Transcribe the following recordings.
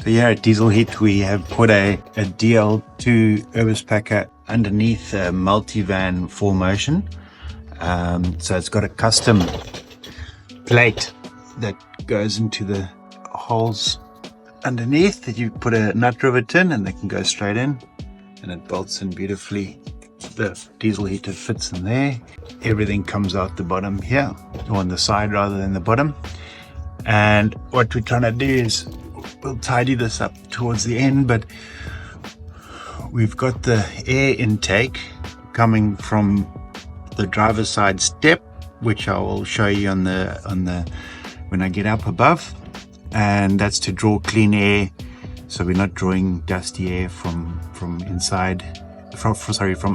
So here at DieselHeat, we have put a DL2 Eberspacher underneath a Multivan 4Motion. So it's got a custom plate that goes into the holes underneath that you put a nut rivet in, and they can go straight in, and it bolts in beautifully. The diesel heater fits in there. Everything comes out the bottom here, or on the side rather than the bottom. And what we're trying to do is we'll tidy this up towards the end, but we've got the air intake coming from the driver's side step, which I will show you on the when I get up above, and that's to draw clean air, so we're not drawing dusty air from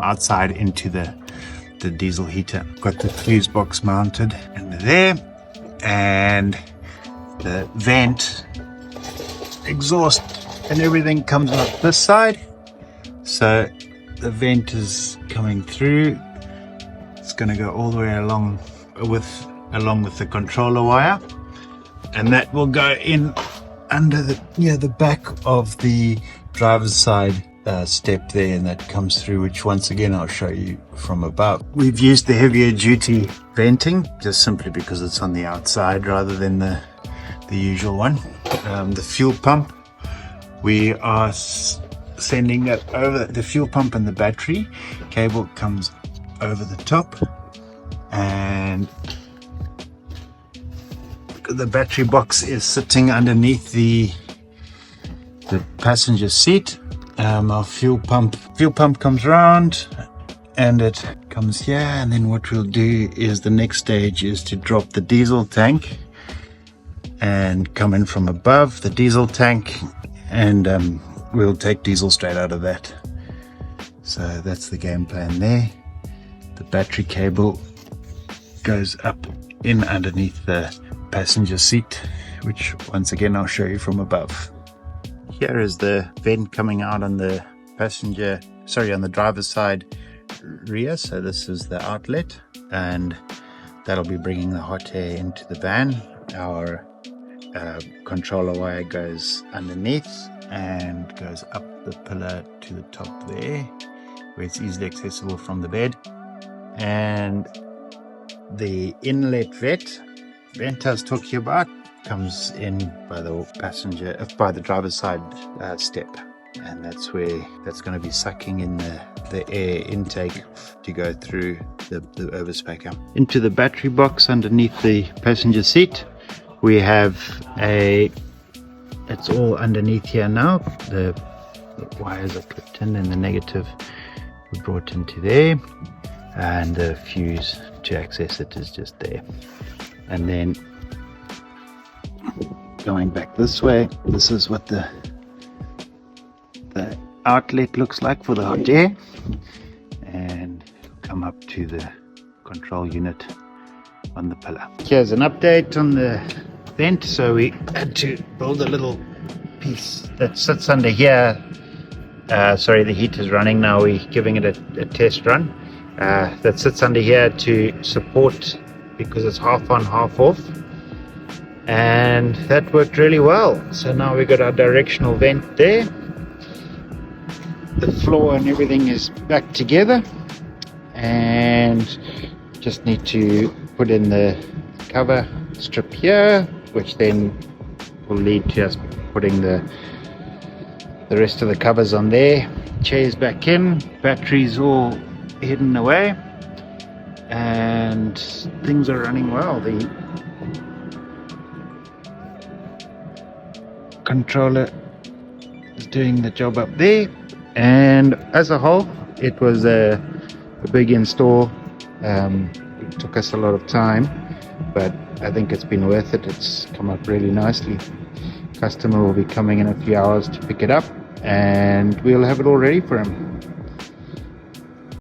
outside into the diesel heater. Got the fuse box mounted under there, and the vent, exhaust and everything comes out this side. So the vent is coming through. It's going to go all the way along with the controller wire, and that will go in under the back of the driver's side step there, and that comes through, which once again I'll show you from above. We've used the heavier duty venting just simply because it's on the outside rather than the usual one. The fuel pump, we are sending that over. The fuel pump and the battery cable comes over the top, and the battery box is sitting underneath the passenger seat. Our fuel pump comes round and it comes here, and then what we'll do is the next stage is to drop the diesel tank and come in from above the diesel tank, and we'll take diesel straight out of that. So that's the game plan there. The battery cable goes up in underneath the passenger seat, which once again I'll show you from above. Here is the vent coming out on the on the driver's side rear. So this is the outlet, and that'll be bringing the hot air into the van. Our controller wire goes underneath and goes up the pillar to the top there, where it's easily accessible from the bed. And the inlet vent I was talking about comes in by the driver's side step, and that's going to be sucking in the air intake to go through the Eberspacher into the battery box underneath the passenger seat. We have it's all underneath here now. The wires are clipped in, and the negative we brought into there, and the fuse to access it is just there. And then going back this way, this is what the outlet looks like for the hot air, and come up to the control unit on the pillar. Here's an update on the vent. So we had to build a little piece that sits under here. The heat is running now. We're giving it a test run. That sits under here to support, because it's half on, half off, and that worked really well. So now we've got our directional vent there. The floor and everything is back together, and just need to put in the cover strip here, which then will lead to us putting the rest of the covers on there. Chairs back in, batteries all hidden away, and things are running well. The controller is doing the job up there, and as a whole it was a big install. It took us a lot of time, but I think it's been worth it. It's come up really nicely. Customer will be coming in a few hours to pick it up, and we'll have it all ready for him.